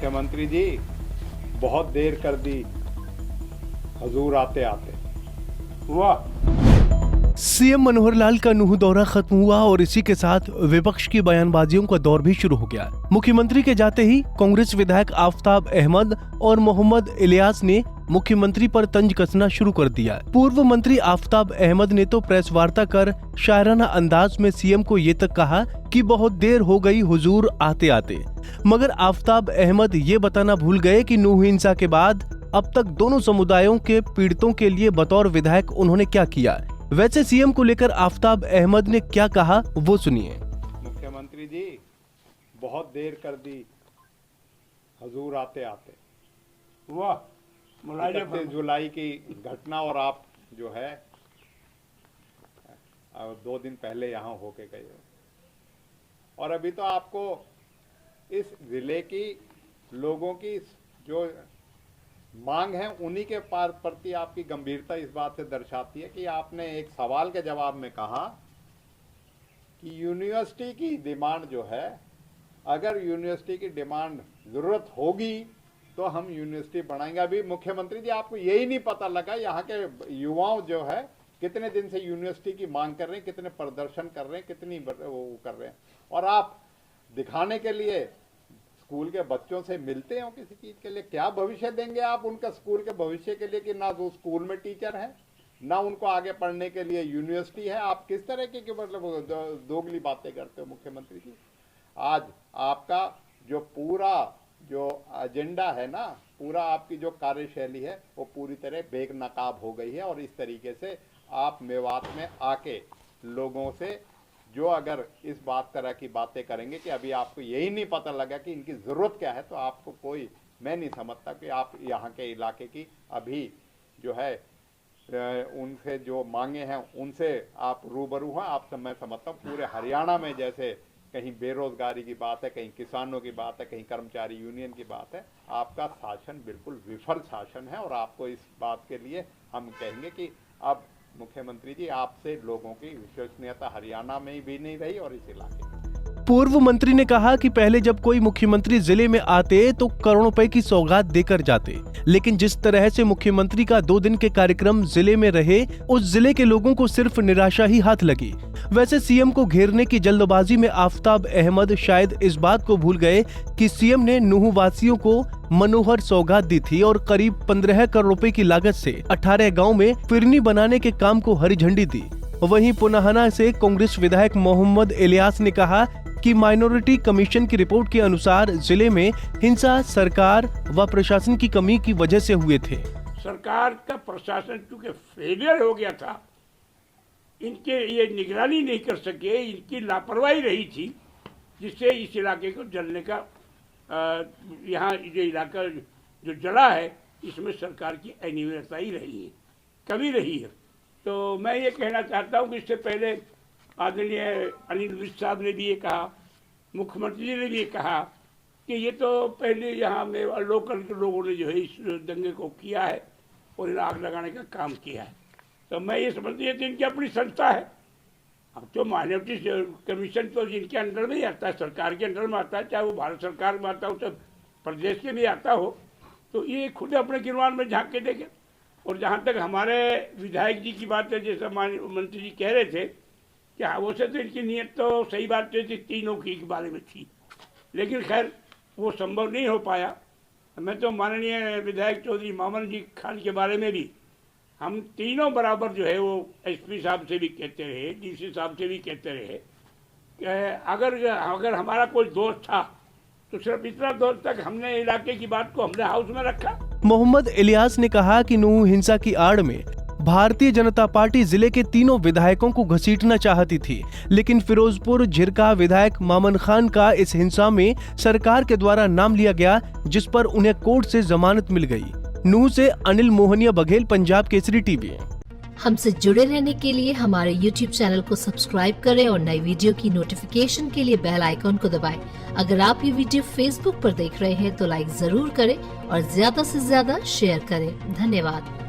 मुख्यमंत्री जी बहुत देर कर दी हुजूर आते आते। वाह। सीएम मनोहर लाल का नूह दौरा खत्म हुआ और इसी के साथ विपक्ष की बयानबाजियों का दौर भी शुरू हो गया। मुख्यमंत्री के जाते ही कांग्रेस विधायक आफताब अहमद और मोहम्मद इलियास ने मुख्यमंत्री पर तंज कसना शुरू कर दिया। पूर्व मंत्री आफताब अहमद ने तो प्रेस वार्ता कर शायराना अंदाज में सीएम को ये तक कहा कि बहुत देर हो गई हुजूर आते आते, मगर आफताब अहमद ये बताना भूल गए कि नूह हिंसा के बाद अब तक दोनों समुदायों के पीड़ितों के लिए बतौर विधायक उन्होंने क्या किया। वैसे सीएम को लेकर आफताब अहमद ने क्या कहा वो सुनिए। मुख्यमंत्री जी बहुत देर कर दी हुजूर आते आते। वाह। 31 जुलाई की घटना और आप जो है 2 दिन पहले यहाँ होके गए हो और अभी तो आपको इस जिले की लोगों की जो मांग है उन्हीं के प्रति आपकी गंभीरता इस बात से दर्शाती है कि आपने एक सवाल के जवाब में कहा कि यूनिवर्सिटी की डिमांड जो है, अगर यूनिवर्सिटी की डिमांड जरूरत होगी तो हम यूनिवर्सिटी बनाएंगे। अभी मुख्यमंत्री जी आपको यही नहीं पता लगा यहाँ के युवाओं जो है कितने दिन से यूनिवर्सिटी की मांग कर रहे हैं, कितने प्रदर्शन कर रहे हैं, कितनी वो कर रहे हैं, और आप दिखाने के लिए स्कूल के बच्चों से मिलते हो किसी चीज के लिए। क्या भविष्य देंगे आप उनका स्कूल के भविष्य के लिए कि ना वो स्कूल में टीचर है ना उनको आगे पढ़ने के लिए यूनिवर्सिटी है। आप किस तरह की मतलब दोगली बातें करते हो मुख्यमंत्री जी। आज आपका जो पूरा जो एजेंडा है ना, पूरा आपकी जो कार्यशैली है वो पूरी तरह बेनकाब हो गई है और इस तरीके से आप मेवात में आके लोगों से जो अगर इस तरह की बातें करेंगे कि अभी आपको यही नहीं पता लगा कि इनकी ज़रूरत क्या है, तो आपको कोई, मैं नहीं समझता कि आप यहाँ के इलाके की अभी जो है उनसे जो मांगे हैं उनसे आप रूबरू हैं। आप मैं समझता हूँ पूरे हरियाणा में जैसे कहीं बेरोजगारी की बात है, कहीं किसानों की बात है, कहीं कर्मचारी यूनियन की बात है, आपका शासन बिल्कुल विफल शासन है और आपको इस बात के लिए हम कहेंगे कि अब मुख्यमंत्री जी आपसे लोगों की विश्वसनीयता हरियाणा में भी नहीं रही और इस इलाके में। पूर्व मंत्री ने कहा कि पहले जब कोई मुख्यमंत्री जिले में आते तो करोड़ों रुपए की सौगात देकर जाते, लेकिन जिस तरह से मुख्यमंत्री का 2 दिन के कार्यक्रम जिले में रहे, उस जिले के लोगों को सिर्फ निराशा ही हाथ लगी। वैसे सीएम को घेरने की जल्दबाजी में आफताब अहमद शायद इस बात को भूल गए कि सीएम ने नूह वासियों को मनोहर सौगात दी थी और करीब 15 करोड़ रुपए की लागत से 18 गाँव में फिरनी बनाने के काम को हरी झंडी दी। वहीं पुनाहना से कांग्रेस विधायक मोहम्मद इलियास ने कहा कि माइनॉरिटी कमीशन की रिपोर्ट के अनुसार जिले में हिंसा सरकार व प्रशासन की कमी की वजह से हुए थे। सरकार का प्रशासन चूंकि फेलियर हो गया था, इनके ये निगरानी नहीं कर सके, इनकी लापरवाही रही थी, जिससे इस इलाके को जलने का यहाँ जो इलाका जो जला है इसमें सरकार की अनिवार्यता ही रही है, कभी रही है। तो मैं ये कहना चाहता हूँ कि इससे पहले आदरणीय अनिल विज साहब ने भी ये कहा, मुख्यमंत्री जी ने भी ये कहा कि ये तो पहले यहाँ में लोकल के लोगों ने जो है इस दंगे को किया है और इन आग लगाने का काम किया है। तो मैं ये समझती हूँ कि इनकी अपनी संस्था है। अब तो माइनॉरिटी कमीशन तो इनके अंडर में ही आता है, सरकार के अंडर में आता है, चाहे वो भारत सरकार में आता हो चाहे प्रदेश के भी आता हो, तो ये खुद अपने गिरवान में झाँक के देखें। और जहाँ तक हमारे विधायक जी की बात है, जैसा मंत्री जी कह रहे थे कि हाँ वैसे तो इनकी नीयत तो सही बात थी, तीनों की बारे में थी, लेकिन खैर वो संभव नहीं हो पाया। मैं तो माननीय विधायक चौधरी मामन जी खान के बारे में भी हम तीनों बराबर जो है वो एसपी साहब से भी कहते रहे, डीसी साहब से भी कहते रहे कि अगर हमारा कोई दोस्त था तो सिर्फ इतना दोस्त तक हमने इलाके की बात को हमने हाउस में रखा। मोहम्मद इलियास ने कहा कि नूह हिंसा की आड़ में भारतीय जनता पार्टी जिले के तीनों विधायकों को घसीटना चाहती थी, लेकिन फिरोजपुर झिरका विधायक मामन खान का इस हिंसा में सरकार के द्वारा नाम लिया गया, जिस पर उन्हें कोर्ट से जमानत मिल गई। नूह से अनिल मोहनिया बघेल, पंजाब केसरी टीवी। हमसे जुड़े रहने के लिए हमारे YouTube चैनल को सब्सक्राइब करें और नई वीडियो की नोटिफिकेशन के लिए बेल आइकॉन को दबाएं। अगर आप ये वीडियो Facebook पर देख रहे हैं तो लाइक जरूर करें और ज्यादा से ज्यादा शेयर करें। धन्यवाद।